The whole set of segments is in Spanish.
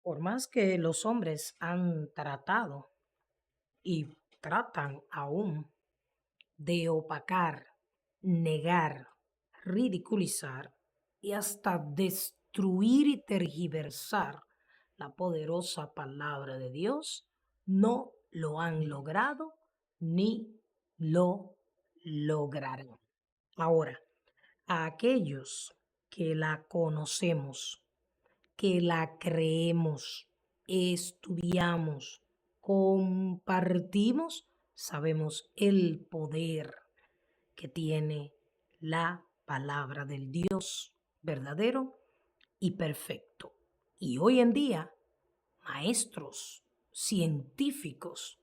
Por más que los hombres han tratado y tratan aún de opacar, negar, ridiculizar y hasta destruir y tergiversar la poderosa palabra de Dios, no lo han logrado ni lo lograrán. Ahora, a aquellos que la conocemos, que la creemos, estudiamos, compartimos, sabemos el poder que tiene la palabra del Dios verdadero y perfecto. Y hoy en día, maestros, científicos,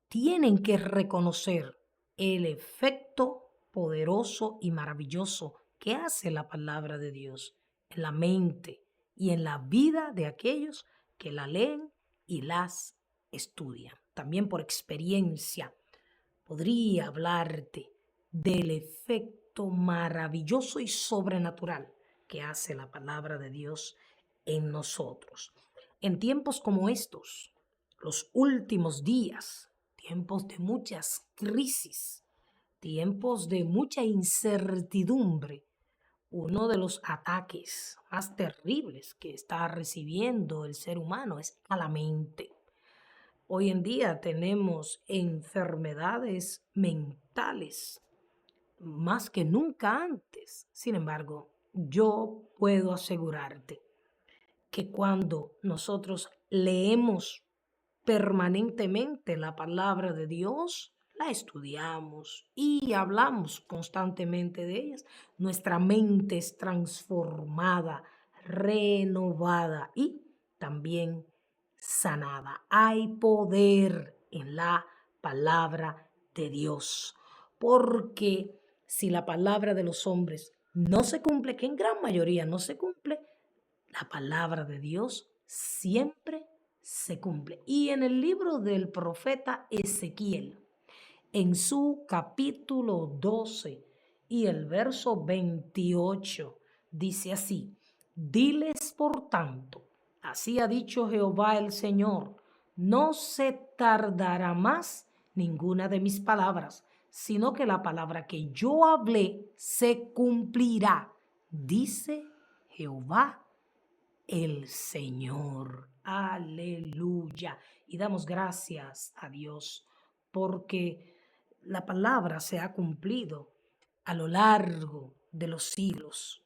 tienen que reconocer el efecto poderoso y maravilloso que hace la palabra de Dios en la mente y en la vida de aquellos que la leen y las estudian. También por experiencia podría hablarte del efecto maravilloso y sobrenatural que hace la palabra de Dios en nosotros. En tiempos como estos, los últimos días, tiempos de muchas crisis, tiempos de mucha incertidumbre, uno de los ataques más terribles que está recibiendo el ser humano es a la mente. Hoy en día tenemos enfermedades mentales más que nunca antes. Sin embargo, yo puedo asegurarte que cuando nosotros leemos permanentemente la palabra de Dios, la estudiamos y hablamos constantemente de ellas, nuestra mente es transformada, renovada y también sanada. Hay poder en la palabra de Dios, porque si la palabra de los hombres no se cumple, que en gran mayoría no se cumple, la palabra de Dios siempre se cumple. Y en el libro del profeta Ezequiel, en su capítulo 12 y el verso 28, dice así: diles por tanto, así ha dicho Jehová el Señor, no se tardará más ninguna de mis palabras, sino que la palabra que yo hablé se cumplirá, dice Jehová el Señor. Aleluya. Y damos gracias a Dios porque la palabra se ha cumplido a lo largo de los siglos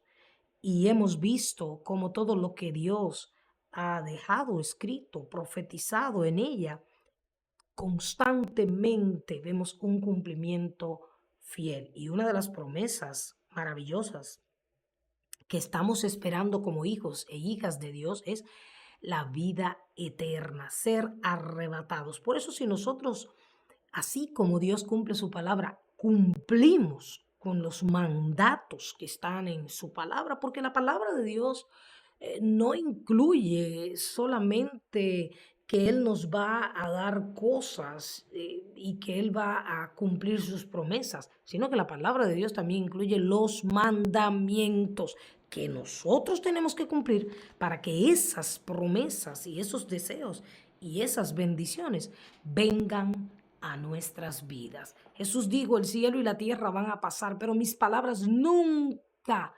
y hemos visto cómo todo lo que Dios ha dejado escrito, profetizado en ella, constantemente vemos un cumplimiento fiel. Y una de las promesas maravillosas que estamos esperando como hijos e hijas de Dios es la vida eterna, ser arrebatados. Por eso si nosotros, así como Dios cumple su palabra, cumplimos con los mandatos que están en su palabra, porque la palabra de Dios no incluye solamente que Él nos va a dar cosas y que Él va a cumplir sus promesas, sino que la palabra de Dios también incluye los mandamientos que nosotros tenemos que cumplir para que esas promesas y esos deseos y esas bendiciones vengan a nuestras vidas. Jesús dijo, el cielo y la tierra van a pasar, pero mis palabras nunca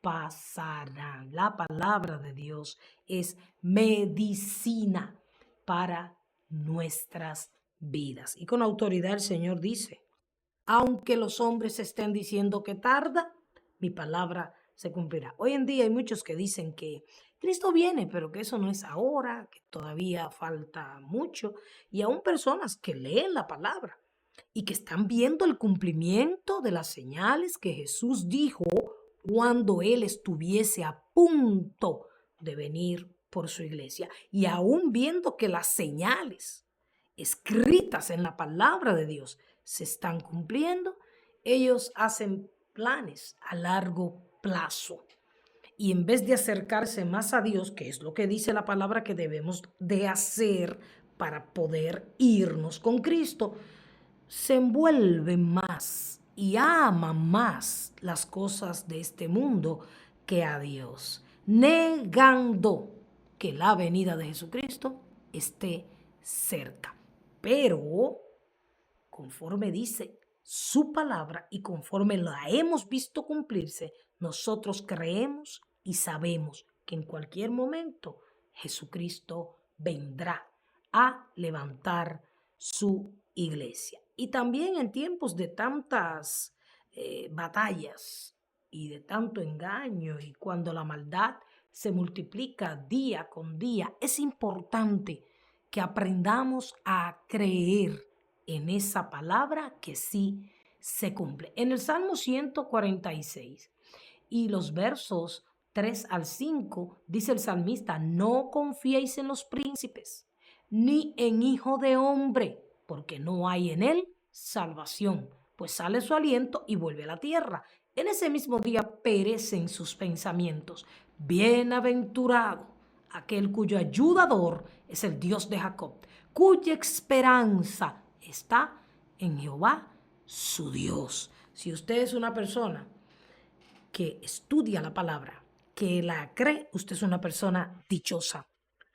pasarán. La palabra de Dios es medicina para nuestras vidas. Y con autoridad el Señor dice, aunque los hombres estén diciendo que tarda, mi palabra se cumplirá. Hoy en día hay muchos que dicen que Cristo viene, pero que eso no es ahora, que todavía falta mucho. Y aún personas que leen la palabra y que están viendo el cumplimiento de las señales que Jesús dijo cuando Él estuviese a punto de venir por su iglesia. Y aún viendo que las señales escritas en la palabra de Dios se están cumpliendo, ellos hacen planes a largo plazo. Y en vez de acercarse más a Dios, que es lo que dice la palabra que debemos de hacer para poder irnos con Cristo, se envuelven más y aman más las cosas de este mundo que a Dios, negando que la venida de Jesucristo esté cerca. Pero conforme dice su palabra y conforme la hemos visto cumplirse, nosotros creemos y sabemos que en cualquier momento Jesucristo vendrá a levantar su iglesia. Y también en tiempos de tantas batallas y de tanto engaño, y cuando la maldad se multiplica día con día, es importante que aprendamos a creer en esa palabra que sí se cumple. En el Salmo 146 y los versos 3 al 5 dice el salmista: no confiéis en los príncipes, ni en hijo de hombre, porque no hay en él salvación, pues sale su aliento y vuelve a la tierra. En ese mismo día perecen sus pensamientos. Bienaventurado aquel cuyo ayudador es el Dios de Jacob, cuya esperanza está en Jehová, su Dios. Si usted es una persona que estudia la palabra, que la cree, usted es una persona dichosa,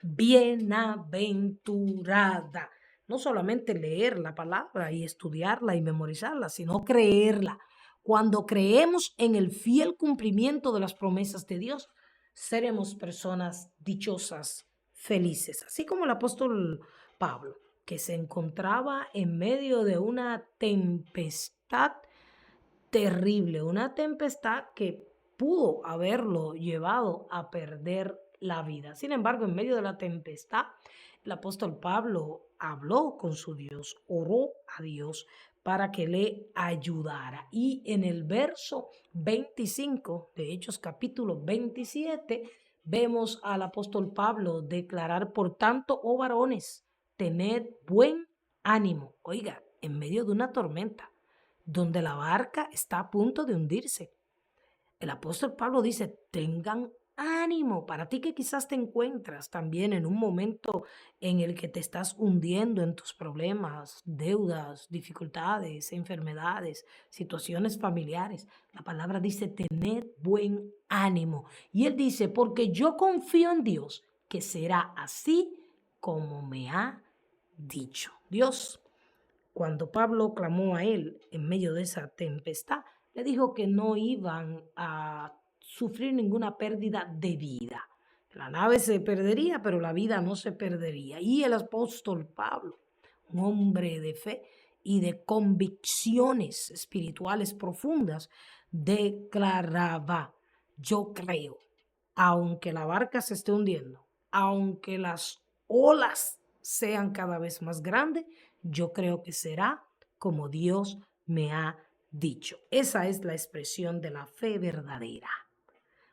bienaventurada. No solamente leer la palabra y estudiarla y memorizarla, sino creerla. Cuando creemos en el fiel cumplimiento de las promesas de Dios, seremos personas dichosas, felices. Así como el apóstol Pablo, que se encontraba en medio de una tempestad terrible, una tempestad que pudo haberlo llevado a perder la vida. Sin embargo, en medio de la tempestad, el apóstol Pablo habló con su Dios, oró a Dios para que le ayudara. Y en el verso 25 de Hechos capítulo 27, vemos al apóstol Pablo declarar: por tanto, oh varones, tened buen ánimo. Oiga, en medio de una tormenta, donde la barca está a punto de hundirse, el apóstol Pablo dice: tengan ánimo. Para ti que quizás te encuentras también en un momento en el que te estás hundiendo en tus problemas, deudas, dificultades, enfermedades, situaciones familiares, la palabra dice: tened buen ánimo. Y él dice: porque yo confío en Dios, que será así como me ha dicho. Dios, cuando Pablo clamó a él en medio de esa tempestad, le dijo que no iban a sufrir ninguna pérdida de vida. La nave se perdería, pero la vida no se perdería. Y el apóstol Pablo, un hombre de fe y de convicciones espirituales profundas, declaraba: yo creo, aunque la barca se esté hundiendo, aunque las olas sean cada vez más grandes, yo creo que será como Dios me ha dicho. Esa es la expresión de la fe verdadera.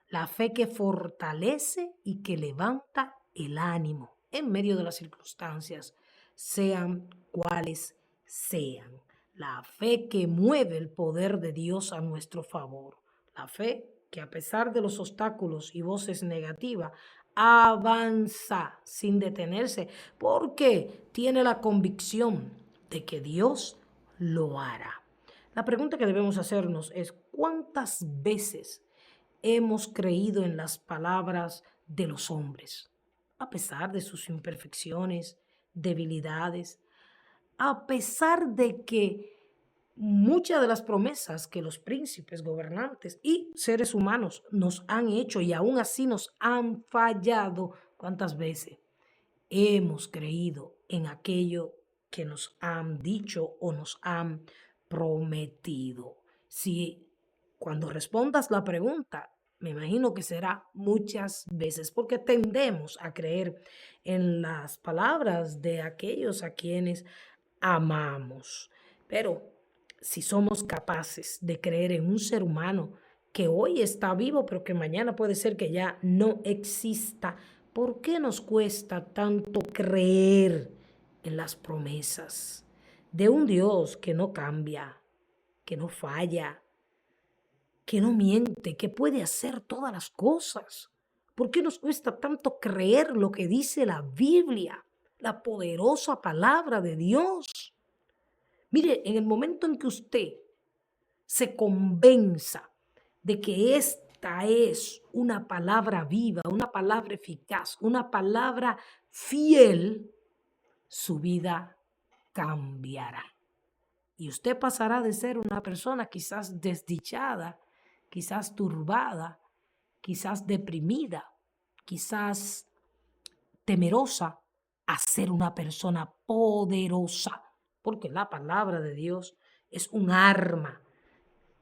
La fe que fortalece y que levanta el ánimo en medio de las circunstancias, sean cuales sean. La fe que mueve el poder de Dios a nuestro favor. La fe que, a pesar de los obstáculos y voces negativas, avanza sin detenerse, porque tiene la convicción de que Dios lo hará. La pregunta que debemos hacernos es: ¿cuántas veces hemos creído en las palabras de los hombres, a pesar de sus imperfecciones, debilidades, a pesar de que muchas de las promesas que los príncipes, gobernantes y seres humanos nos han hecho y aún así nos han fallado? ¿Cuántas veces hemos creído en aquello que nos han dicho o nos han prometido? Si cuando respondas la pregunta, me imagino que será muchas veces, porque tendemos a creer en las palabras de aquellos a quienes amamos. Pero si somos capaces de creer en un ser humano que hoy está vivo, pero que mañana puede ser que ya no exista, ¿por qué nos cuesta tanto creer en las promesas de un Dios que no cambia, que no falla, que no miente, que puede hacer todas las cosas? ¿Por qué nos cuesta tanto creer lo que dice la Biblia, la poderosa palabra de Dios? Mire, en el momento en que usted se convenza de que es esta es una palabra viva, una palabra eficaz, una palabra fiel, su vida cambiará. Y usted pasará de ser una persona quizás desdichada, quizás turbada, quizás deprimida, quizás temerosa, a ser una persona poderosa, porque la palabra de Dios es un arma,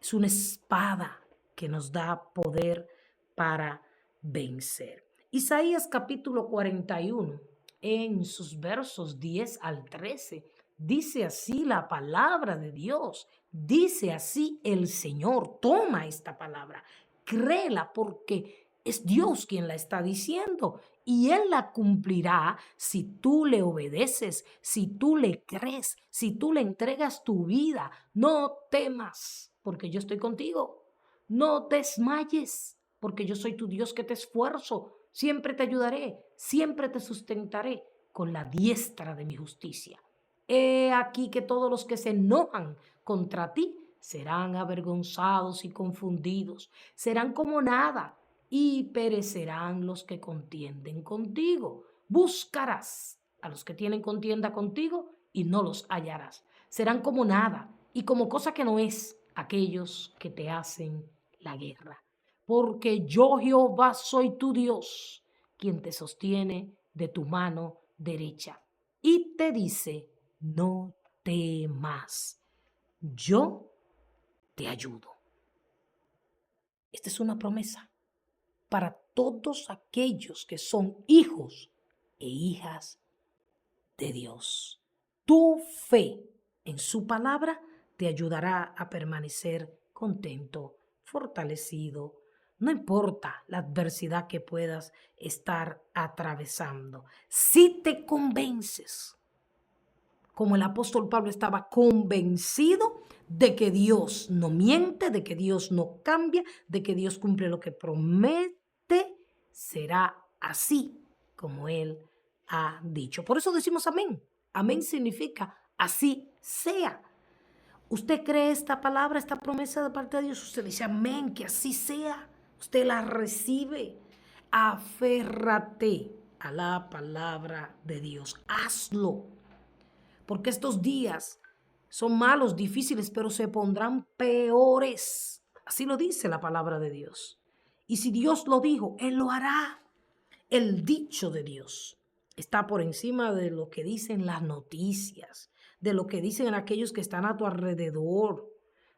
es una espada que nos da poder para vencer. Isaías capítulo 41, en sus versos 10 al 13, dice así la palabra de Dios, dice así el Señor. Toma esta palabra, créela, porque es Dios quien la está diciendo y Él la cumplirá si tú le obedeces, si tú le crees, si tú le entregas tu vida. No temas, porque yo estoy contigo. No desmayes, porque yo soy tu Dios que te esfuerzo. Siempre te ayudaré, siempre te sustentaré con la diestra de mi justicia. He aquí que todos los que se enojan contra ti serán avergonzados y confundidos, serán como nada, y perecerán los que contienden contigo. Buscarás a los que tienen contienda contigo y no los hallarás. Serán como nada y como cosa que no es aquellos que te hacen la guerra. Porque yo, Jehová, soy tu Dios, quien te sostiene de tu mano derecha y te dice: no temas, yo te ayudo. Esta es una promesa para todos aquellos que son hijos e hijas de Dios. Tu fe en su palabra te ayudará a permanecer contento, fortalecido. No importa la adversidad que puedas estar atravesando. Si te convences, como el apóstol Pablo estaba convencido de que Dios no miente, de que Dios no cambia, de que Dios cumple lo que promete, será así como Él ha dicho. Por eso decimos amén. Amén significa así sea. ¿Usted cree esta palabra, esta promesa de parte de Dios? Usted dice amén, que así sea. Usted la recibe. Aférrate a la palabra de Dios. Hazlo. Porque estos días son malos, difíciles, pero se pondrán peores. Así lo dice la palabra de Dios. Y si Dios lo dijo, Él lo hará. El dicho de Dios está por encima de lo que dicen las noticias, de lo que dicen aquellos que están a tu alrededor.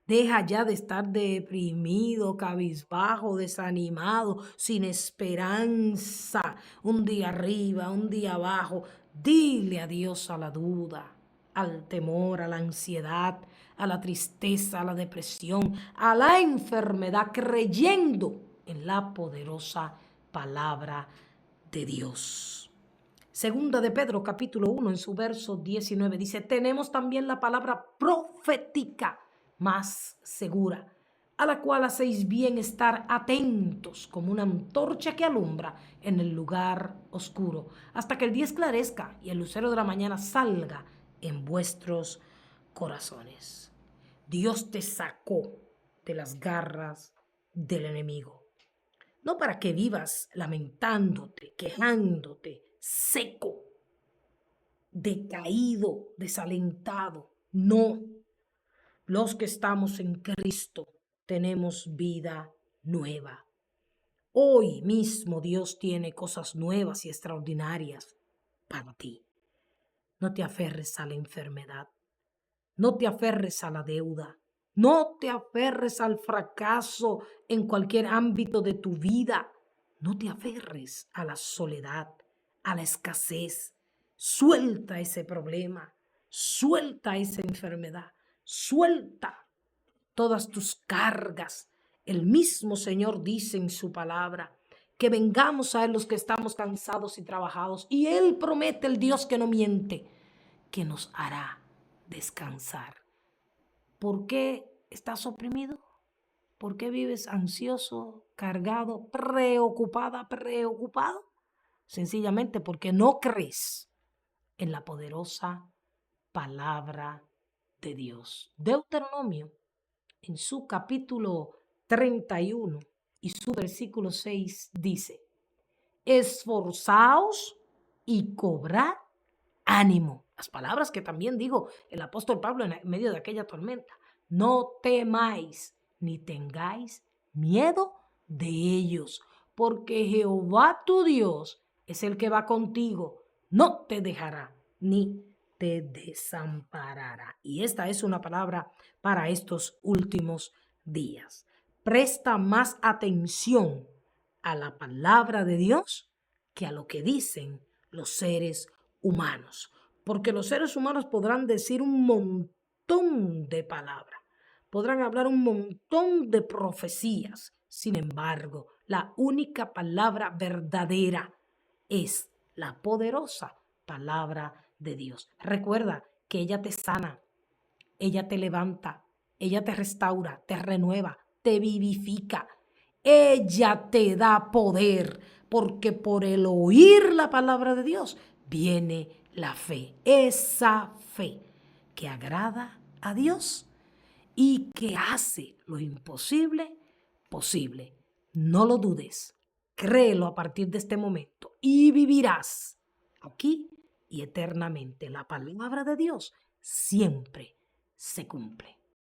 Deja ya de estar deprimido, cabizbajo, desanimado, sin esperanza, un día arriba, un día abajo. Dile adiós a la duda, al temor, a la ansiedad, a la tristeza, a la depresión, a la enfermedad, creyendo en la poderosa palabra de Dios. Segunda de Pedro, capítulo 1, en su verso 19, dice: tenemos también la palabra profética más segura, a la cual hacéis bien estar atentos como una antorcha que alumbra en el lugar oscuro, hasta que el día esclarezca y el lucero de la mañana salga en vuestros corazones. Dios te sacó de las garras del enemigo. No para que vivas lamentándote, quejándote, seco, decaído, desalentado. No. Los que estamos en Cristo tenemos vida nueva. Hoy mismo Dios tiene cosas nuevas y extraordinarias para ti. No te aferres a la enfermedad. No te aferres a la deuda. No te aferres al fracaso en cualquier ámbito de tu vida. No te aferres a la soledad, a la escasez. Suelta ese problema. Suelta esa enfermedad. Suelta todas tus cargas. El mismo Señor dice en su palabra que vengamos a Él los que estamos cansados y trabajados. Y Él promete, el Dios que no miente, que nos hará descansar. ¿Por qué estás oprimido? ¿Por qué vives ansioso, cargado, preocupado? Sencillamente porque no crees en la poderosa palabra de Dios. Deuteronomio, en su capítulo 31, y su versículo 6 dice: esforzaos y cobrad ánimo. Las palabras que también dijo el apóstol Pablo en medio de aquella tormenta. No temáis ni tengáis miedo de ellos, porque Jehová tu Dios es el que va contigo, no te dejará ni te desamparará. Y esta es una palabra para estos últimos días. Presta más atención a la palabra de Dios que a lo que dicen los seres humanos. Porque los seres humanos podrán decir un montón de palabras, podrán hablar un montón de profecías. Sin embargo, la única palabra verdadera es la poderosa palabra de Dios. Recuerda que ella te sana, ella te levanta, ella te restaura, te renueva, te vivifica. Ella te da poder, porque por el oír la palabra de Dios viene la fe. Esa fe que agrada a Dios y que hace lo imposible posible. No lo dudes, créelo a partir de este momento y vivirás aquí y eternamente. La palabra de Dios siempre se cumple.